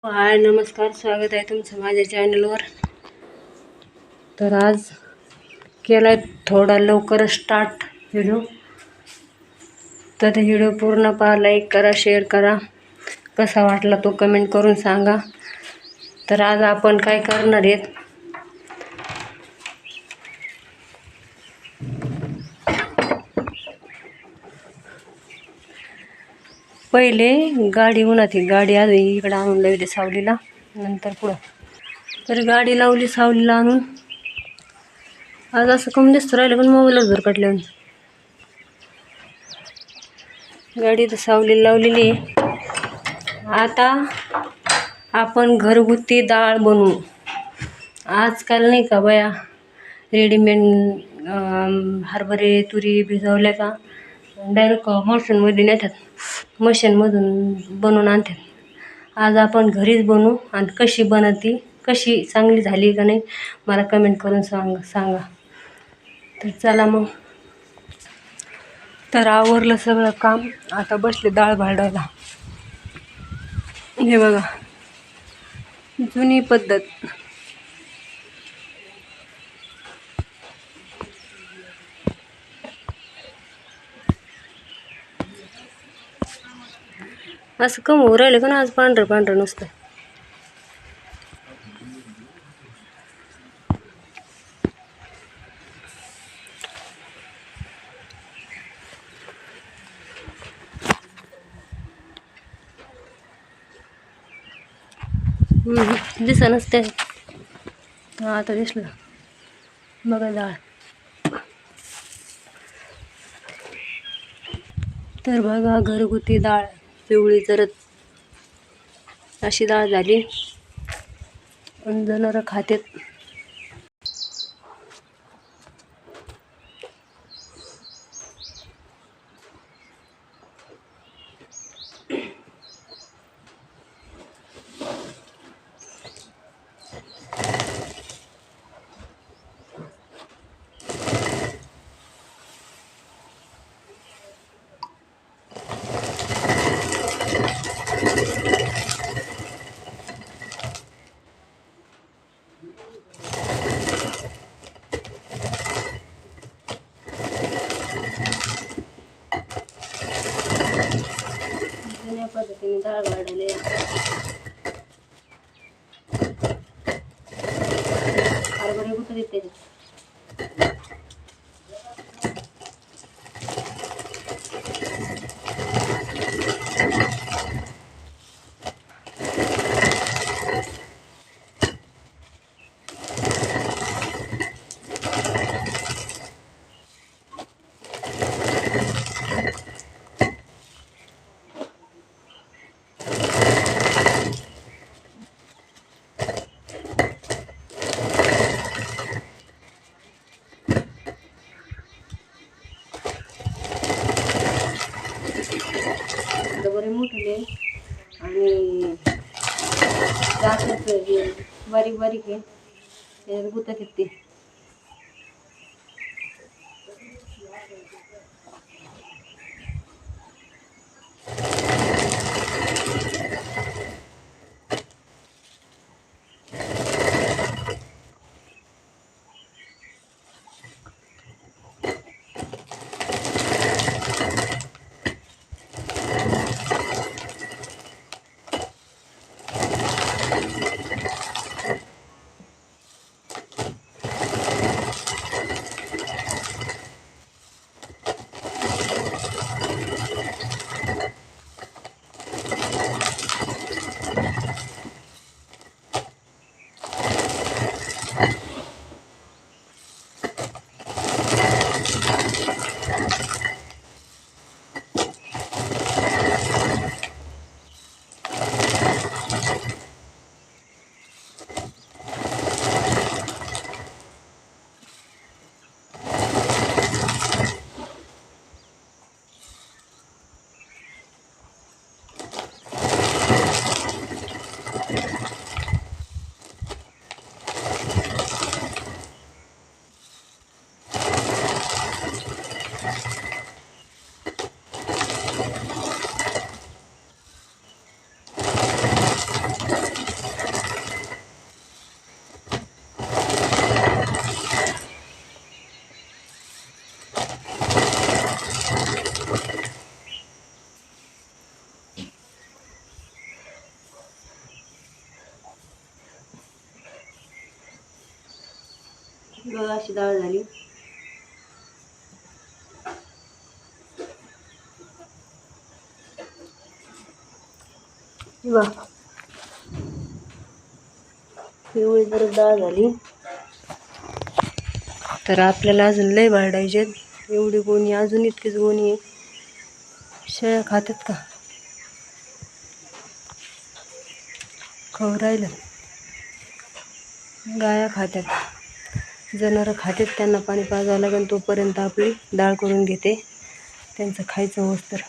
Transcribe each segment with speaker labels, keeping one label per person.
Speaker 1: हाय नमस्कार, स्वागत आहे तुमचं माझ्या चॅनलवर. तर आज केला थोडा लवकर स्टार्ट व्हिडिओ. तर व्हिडिओ पूर्ण पहा, लाईक करा, शेअर करा. कसा वाटला तो कमेंट करून सांगा. तर आज आपण काय करणार आहेत, पहिले गाडी उन्हाती गाडी आधी इकडं आणून लावली सावलीला, नंतर पुढं. तर गाडी लावली सावलीला आणून. आज असं कमी दिसतं राहिलं पण मोबाईलवर झर काढल्यावर गाडी तर सावलीला लावलेली आहे. आता आपण घरगुती डाळ बनवू. आजकाल नाही का बया, रेडीमेड हरभरे तुरी भिजवल्या का डायरेक्ट मशीनमध्ये नेतात, मशीनमधून बनवून आणतात. आज आपण घरीच बनवू आणि कशी बनवती, कशी चांगली झाली का नाही मला कमेंट करून सांगा. तर चला मग. तर आवरलं सगळं काम, आता बसले डाळ भाजायला. हे बघा, जुनी पद्धत. असं कम होऊ राहिलं का ना आज, पांढरं पांढरं नुसतं. दिसा नसते. हा आता दिसलं बघा डाळ. तर बघा, घरगुती डाळ पिवळी जरत अशी डाळ झाली आणि जनावरं खात्यात. जुन्या पद्धतीने डाळ वाढले. हरभरे कुठं देते. बरे मोठे आणि जास्त बारीक बारीक आहे, त्याच्यात गुतात येते. बघा अशी डाळ झाली. बघा एवढी जर डाळ झाली तर आपल्याला अजून लय वाढायचे. एवढी गोणी अजून इतकीच गोणी आहे. शेळ्या खातात का? खाऊ राहिलं. गाया खात्यात, जनावरं खातात. त्यांना पाणी पाजावं लागेल. तोपर्यंत आपली डाळ करून घेते. त्यांचं खायचं होस तर.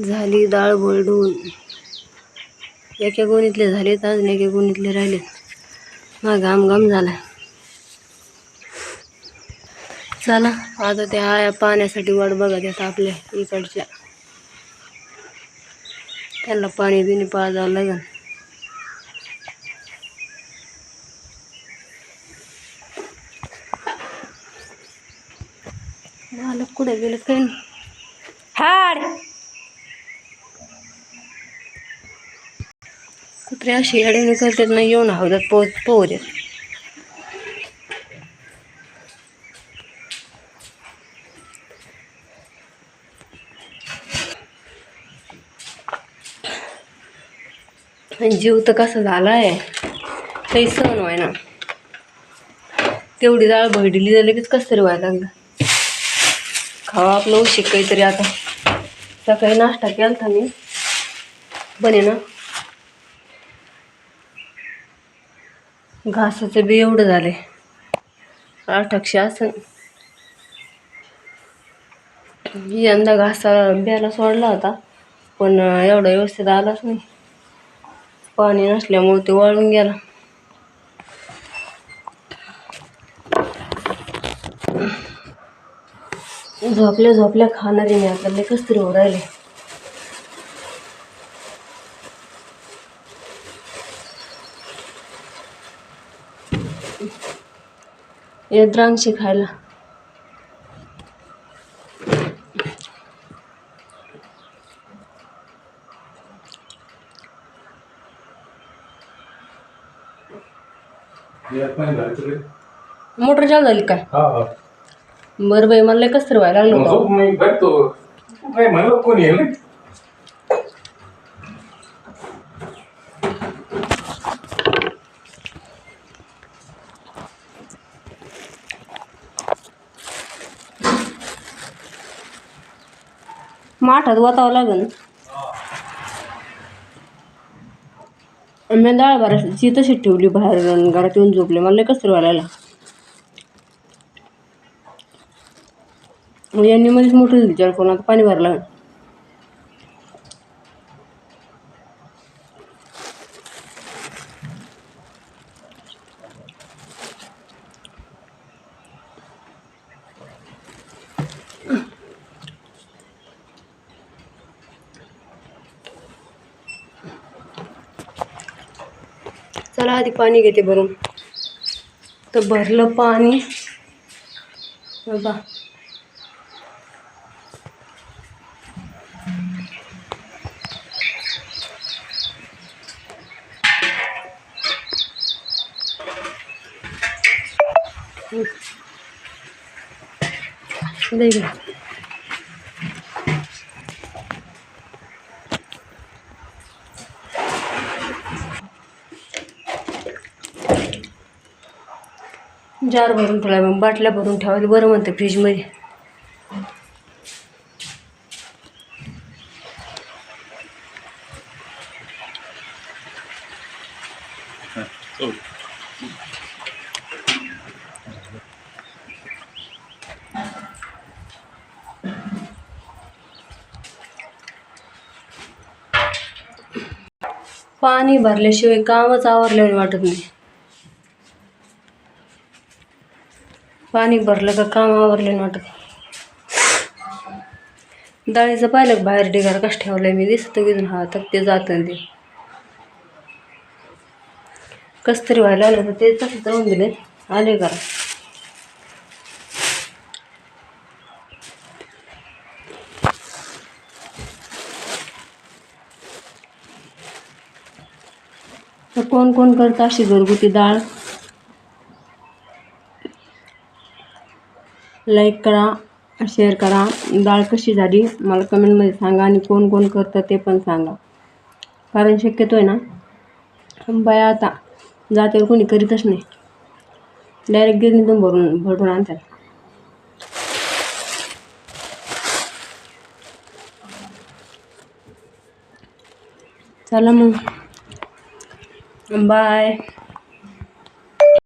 Speaker 1: झाली डाळ भरडून. एका गोणीतले झालेत, अजून एका गोणीतले राहिलेत. हा घाम घाम झाला. चला आता त्या आया पाण्यासाठी वाट बघत येतात आपल्या इकडच्या. त्यांना पाणी बिणी पाजावं लागेल. मालक कुठे गेलं काय नाही. हाड कुत्रे अशी अडवणी करतात ना, येऊन हवदात पोहू देत. जीव तर कसा झाला आहे काही सहन व्हाय ना. तेवढी डाळ भरडली झाली लगेच कसं तरी व्हायला लागलं. खावा आपलं उशीक काहीतरी. आता सकाळी नाश्ता केला मी, बने ना घासाचं बी एवढं झाले 800 असं. यंदा घासा ब्याला सोडला होता पण एवढा व्यवस्थित आलाच नाही. पाणी नसल्यामुळे ते वाळून गेला. झोपल्या झोपल्या खाणारी मी आपल्याला कस तरी हो राहिले. द्राक्षे खायला. मोटर चालू झाली काय? बरं बाई, मला कस तरी व्हायला लागलं. माठात वातावं लागेल. मी डाळ भरायची तशी ठेवली बाहेर, घरात येऊन झोपले. मला कसं तरी व्हायला लागलं. यांनी मध्येच मोठं विचार करून आता पाणी भरलं. चला आधी पाणी घेते भरून. तर भरलं पाणी बाबा. देख जार भरून ठेवला. मग बाटल्या भरून ठेवायला बरं म्हणते फ्रीजमध्ये. पाणी भरल्याशिवाय कामच आवरल्याने वाटत नाही. पाणी भरलं का काम आवरल्याने वाटत. डाळीचं पाहिलं बाहेर ढिगार कसं ठेवलंय मी, दिसतं की हा तर ते जातं. ते कसं तरी व्हायला आलं तर ते तसं जाऊन दिले. आले करा तर कोण कोण करतं अशी घरगुती डाळ. लाईक करा, शेअर करा. डाळ कशी झाली मला कमेंटमध्ये सांगा आणि कोण कोण करतं ते पण सांगा. कारण शक्यतो आहे ना बाया आता जात्यावर कोणी करीतच नाही, डायरेक्ट गिरणीतून भरून आणतात. चला मग बाय.